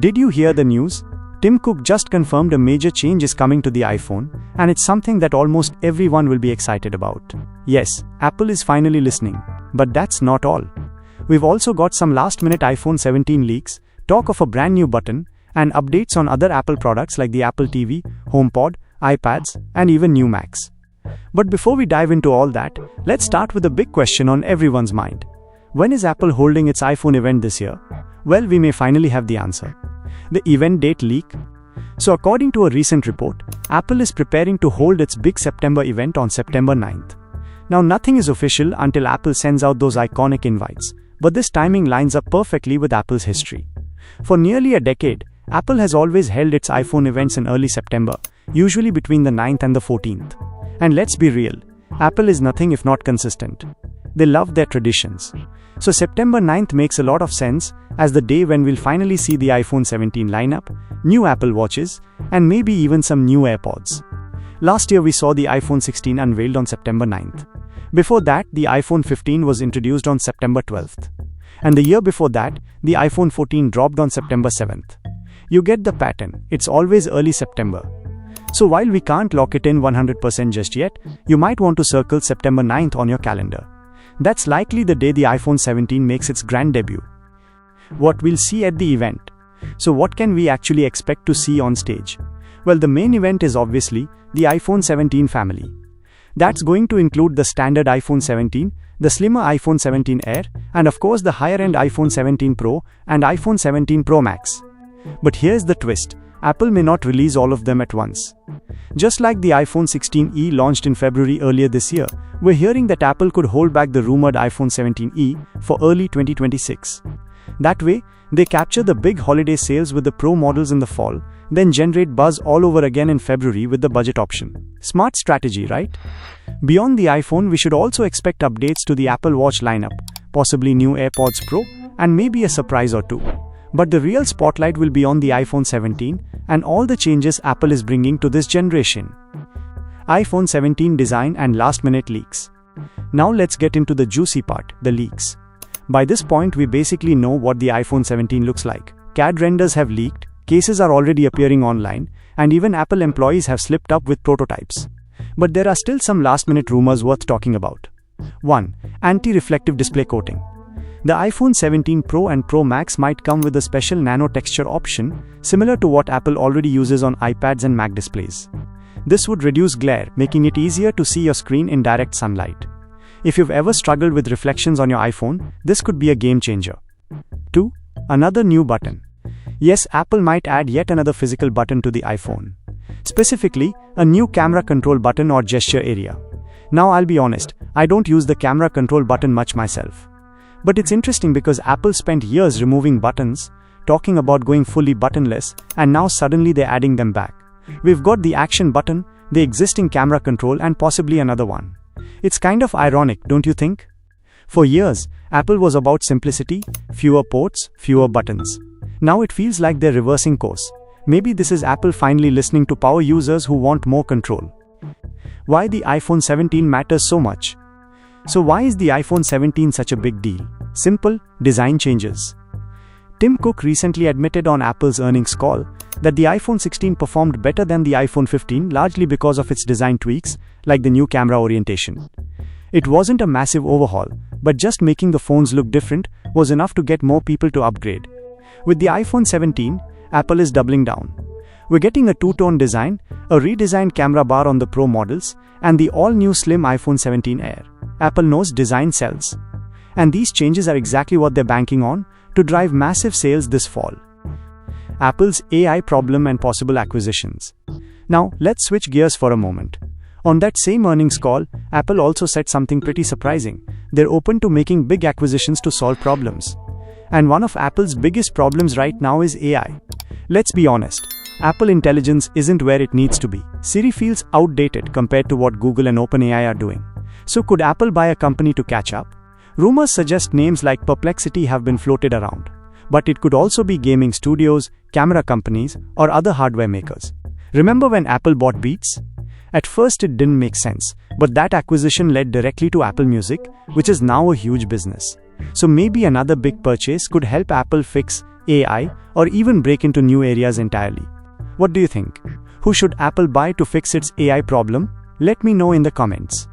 Did you hear the news? Tim Cook just confirmed a major change is coming to the iPhone, and it's something that almost everyone will be excited about. Yes, Apple is finally listening. But that's not all. We've also got some last-minute iPhone 17 leaks, talk of a brand new button, and updates on other Apple products like the Apple TV, HomePod, iPads, and even new Macs. But before we dive into all that, let's start with a big question on everyone's mind. When is Apple holding its iPhone event this year? Well, we may finally have the answer. The event date leak? So according to a recent report, Apple is preparing to hold its big September event on September 9th. Now nothing is official until Apple sends out those iconic invites, but this timing lines up perfectly with Apple's history. For nearly a decade, Apple has always held its iPhone events in early September, usually between the 9th and the 14th. And let's be real, Apple is nothing if not consistent. They love their traditions. So September 9th makes a lot of sense as the day when we'll finally see the iPhone 17 lineup, new Apple Watches, and maybe even some new AirPods. Last year we saw the iPhone 16 unveiled on September 9th. Before that, the iPhone 15 was introduced on September 12th. And the year before that, the iPhone 14 dropped on September 7th. You get the pattern, it's always early September. So while we can't lock it in 100% just yet, you might want to circle September 9th on your calendar. That's likely the day the iPhone 17 makes its grand debut. What we'll see at the event. So what can we actually expect to see on stage? Well, the main event is obviously the iPhone 17 family. That's going to include the standard iPhone 17, the slimmer iPhone 17 Air, and of course the higher-end iPhone 17 Pro and iPhone 17 Pro Max. But here's the twist. Apple may not release all of them at once. Just like the iPhone 16e launched in February earlier this year, we're hearing that Apple could hold back the rumored iPhone 17e for early 2026. That way, they capture the big holiday sales with the Pro models in the fall, then generate buzz all over again in February with the budget option. Smart strategy, right? Beyond the iPhone, we should also expect updates to the Apple Watch lineup, possibly new AirPods Pro, and maybe a surprise or two. But the real spotlight will be on the iPhone 17 and all the changes Apple is bringing to this generation. iPhone 17 design and last-minute leaks. Now let's get into the juicy part, the leaks. By this point, we basically know what the iPhone 17 looks like. CAD renders have leaked, cases are already appearing online, and even Apple employees have slipped up with prototypes. But there are still some last-minute rumors worth talking about. 1. Anti-reflective display coating. The iPhone 17 Pro and Pro Max might come with a special nano texture option, similar to what Apple already uses on iPads and Mac displays. This would reduce glare, making it easier to see your screen in direct sunlight. If you've ever struggled with reflections on your iPhone, this could be a game changer. 2. Another new button. Yes, Apple might add yet another physical button to the iPhone. Specifically, a new camera control button or gesture area. Now I'll be honest, I don't use the camera control button much myself. But it's interesting because Apple spent years removing buttons, talking about going fully buttonless, and now suddenly they're adding them back. We've got the action button, the existing camera control, and possibly another one. It's kind of ironic, don't you think? For years, Apple was about simplicity, fewer ports, fewer buttons. Now it feels like they're reversing course. Maybe this is Apple finally listening to power users who want more control. Why the iPhone 17 matters so much? So why is the iPhone 17 such a big deal? Simple, design changes. Tim Cook recently admitted on Apple's earnings call that the iPhone 16 performed better than the iPhone 15 largely because of its design tweaks, like the new camera orientation. It wasn't a massive overhaul, but just making the phones look different was enough to get more people to upgrade. With the iPhone 17, Apple is doubling down. We're getting a two-tone design, a redesigned camera bar on the Pro models, and the all-new slim iPhone 17 Air. Apple knows design sells. And these changes are exactly what they're banking on to drive massive sales this fall. Apple's AI problem and possible acquisitions. Now, let's switch gears for a moment. On that same earnings call, Apple also said something pretty surprising. They're open to making big acquisitions to solve problems. And one of Apple's biggest problems right now is AI. Let's be honest. Apple Intelligence isn't where it needs to be. Siri feels outdated compared to what Google and OpenAI are doing. So could Apple buy a company to catch up? Rumors suggest names like Perplexity have been floated around. But it could also be gaming studios, camera companies, or other hardware makers. Remember when Apple bought Beats? At first it didn't make sense, but that acquisition led directly to Apple Music, which is now a huge business. So maybe another big purchase could help Apple fix AI, or even break into new areas entirely. What do you think? Who should Apple buy to fix its AI problem? Let me know in the comments.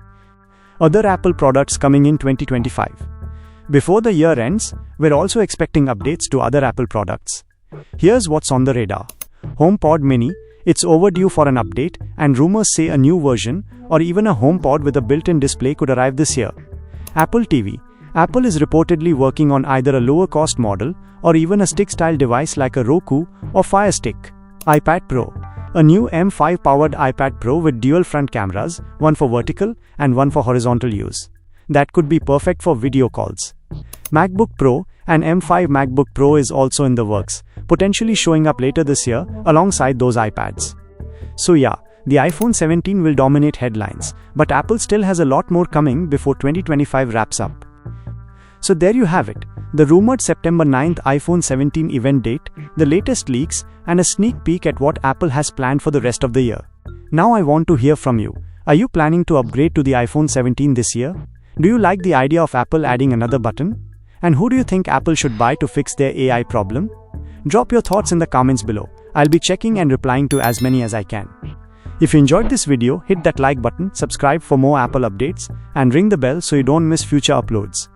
Other Apple products coming in 2025. Before the year ends, we're also expecting updates to other Apple products. Here's what's on the radar. HomePod Mini, it's overdue for an update, and rumors say a new version or even a HomePod with a built-in display could arrive this year. Apple TV. Apple is reportedly working on either a lower-cost model or even a stick-style device like a Roku or Fire Stick. iPad Pro. A new M5-powered iPad Pro with dual front cameras, one for vertical and one for horizontal use. That could be perfect for video calls. MacBook Pro. An M5 MacBook Pro is also in the works, potentially showing up later this year alongside those iPads. So yeah, the iPhone 17 will dominate headlines, but Apple still has a lot more coming before 2025 wraps up. So there you have it, the rumored September 9th iPhone 17 event date, the latest leaks, and a sneak peek at what Apple has planned for the rest of the year. Now I want to hear from you. Are you planning to upgrade to the iPhone 17 this year? Do you like the idea of Apple adding another button? And who do you think Apple should buy to fix their AI problem? Drop your thoughts in the comments below. I'll be checking and replying to as many as I can. If you enjoyed this video, hit that like button, subscribe for more Apple updates, and ring the bell so you don't miss future uploads.